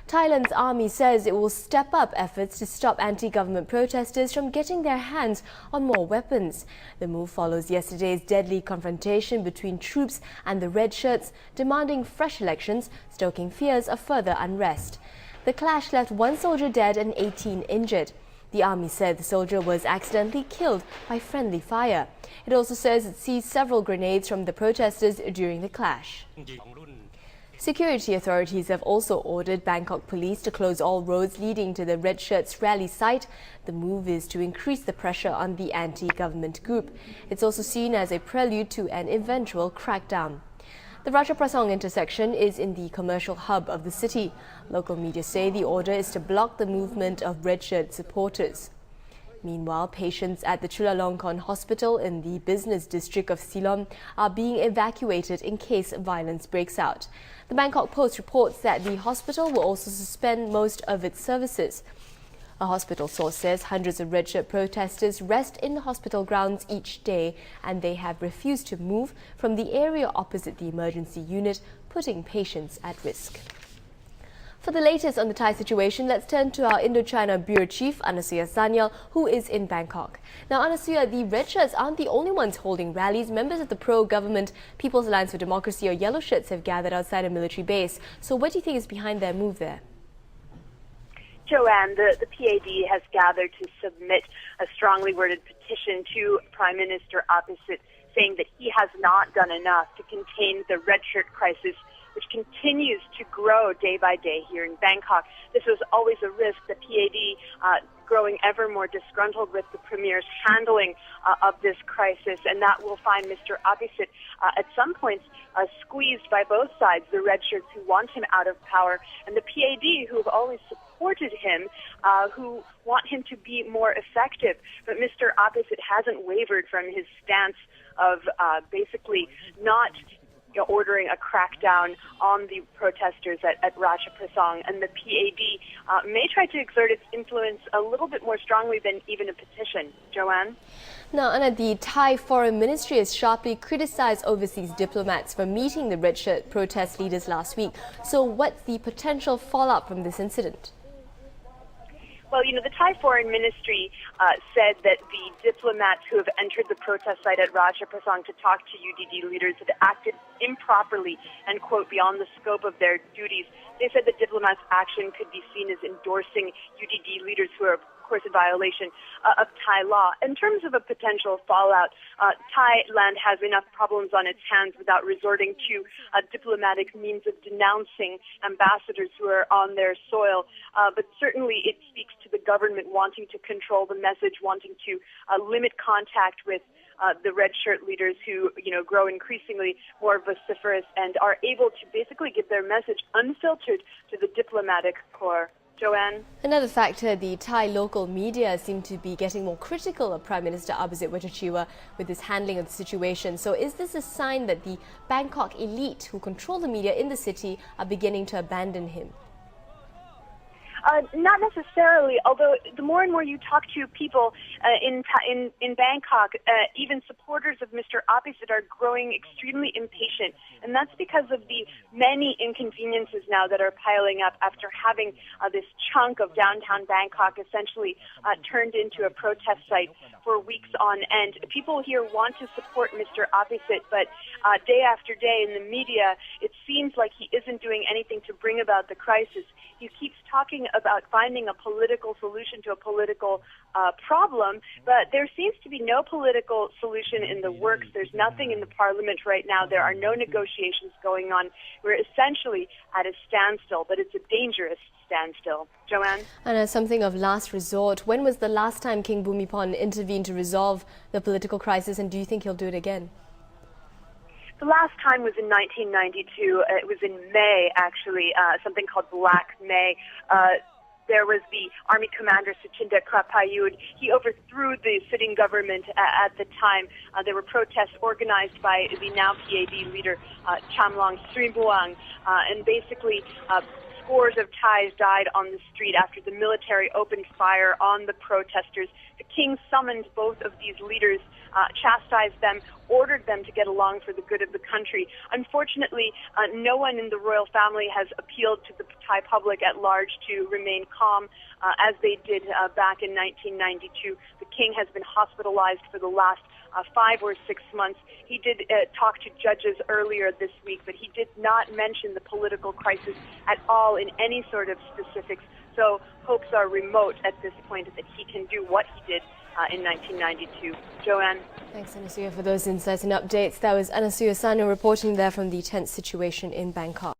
Thailand's army says it will step up efforts to stop anti-government protesters from getting their hands on more weapons. The move follows yesterday's deadly confrontation between troops and the red shirts, demanding fresh elections, stoking fears of further unrest. The clash left one soldier dead and 18 injured. The army said the soldier was accidentally killed by friendly fire. It also says it seized several grenades from the protesters during the clash. Security authorities have also ordered Bangkok police to close all roads leading to the Red Shirts rally site. The move is to increase the pressure on the anti-government group. It's also seen as a prelude to an eventual crackdown. The Ratchaprasong intersection is in the commercial hub of the city. Local media say the order is to block the movement of Red Shirt supporters. Meanwhile, patients at the Chulalongkorn Hospital in the business district of Silom are being evacuated in case violence breaks out. The Bangkok Post reports that the hospital will also suspend most of its services. A hospital source says hundreds of red shirt protesters rest in the hospital grounds each day, and they have refused to move from the area opposite the emergency unit, putting patients at risk. For the latest on the Thai situation, let's turn to our Indochina Bureau Chief, Anasuya Sanyal, who is in Bangkok. Now, Anasuya, the red shirts aren't the only ones holding rallies. Members of the pro-government People's Alliance for Democracy, or Yellow Shirts, have gathered outside a military base. So what do you think is behind their move there? Joanne, the PAD has gathered to submit a strongly worded petition to Prime Minister opposite, saying that he has not done enough to contain the red shirt crisis, which continues to grow day by day here in Bangkok. This was always a risk, the PAD growing ever more disgruntled with the Premier's handling of this crisis, and that will find Mr. Abhisit at some points squeezed by both sides, the red shirts who want him out of power, and the PAD who have always supported him, who want him to be more effective. But Mr. Abhisit hasn't wavered from his stance of basically not ordering a crackdown on the protesters at Ratchaprasong, and the PAD may try to exert its influence a little bit more strongly than even a petition. Joanne? Now, Anna, the Thai Foreign Ministry has sharply criticized overseas diplomats for meeting the red shirt protest leaders last week. So what's the potential fallout from this incident? Well, the Thai Foreign Ministry said that the diplomats who have entered the protest site at Ratchaprasong to talk to UDD leaders have acted improperly and, quote, beyond the scope of their duties. They said that diplomats' action could be seen as endorsing UDD leaders who are, of course, in violation of Thai law. In terms of a potential fallout, Thailand has enough problems on its hands without resorting to diplomatic means of denouncing ambassadors who are on their soil. But certainly it speaks to the government wanting to control the message, wanting to limit contact with the red shirt leaders who, grow increasingly more vociferous and are able to basically give their message unfiltered to the diplomatic corps. Joanne? Another factor, the Thai local media seem to be getting more critical of Prime Minister Abhisit Vejjajiva with his handling of the situation. So is this a sign that the Bangkok elite who control the media in the city are beginning to abandon him? Not necessarily, although the more and more you talk to people in Bangkok, even supporters of Mr. Abhisit are growing extremely impatient. And that's because of the many inconveniences now that are piling up after having this chunk of downtown Bangkok essentially turned into a protest site for weeks on end. People here want to support Mr. Abhisit, but day after day in the media, it seems like he isn't doing anything to bring about the crisis. He keeps talking about finding a political solution to a political problem, but there seems to be no political solution in the works. There's nothing in the parliament right now. There are no negotiations going on. We're essentially at a standstill, but it's a dangerous standstill. Joanne? And something of last resort, when was the last time King Bhumibol intervened to resolve the political crisis, and do you think he'll do it again? The last time was in 1992. It was in May, actually, something called Black May. There was the army commander, Suchinda Krapayud. He overthrew the sitting government at the time. There were protests organized by the now PAD leader, Chamlong Srimuang, and basically scores of Thais died on the street after the military opened fire on the protesters. The king summoned both of these leaders, chastised them, ordered them to get along for the good of the country. Unfortunately, no one in the royal family has appealed to the Thai public at large to remain calm, as they did back in 1992. The king has been hospitalized for the last 5 or 6 months. He did talk to judges earlier this week, but he did not mention the political crisis at all in any sort of specifics. So hopes are remote at this point that he can do what he did in 1992. Joanne? Thanks, Anasuya, for those insights and updates. That was Anasuya Sanyal reporting there from the tense situation in Bangkok.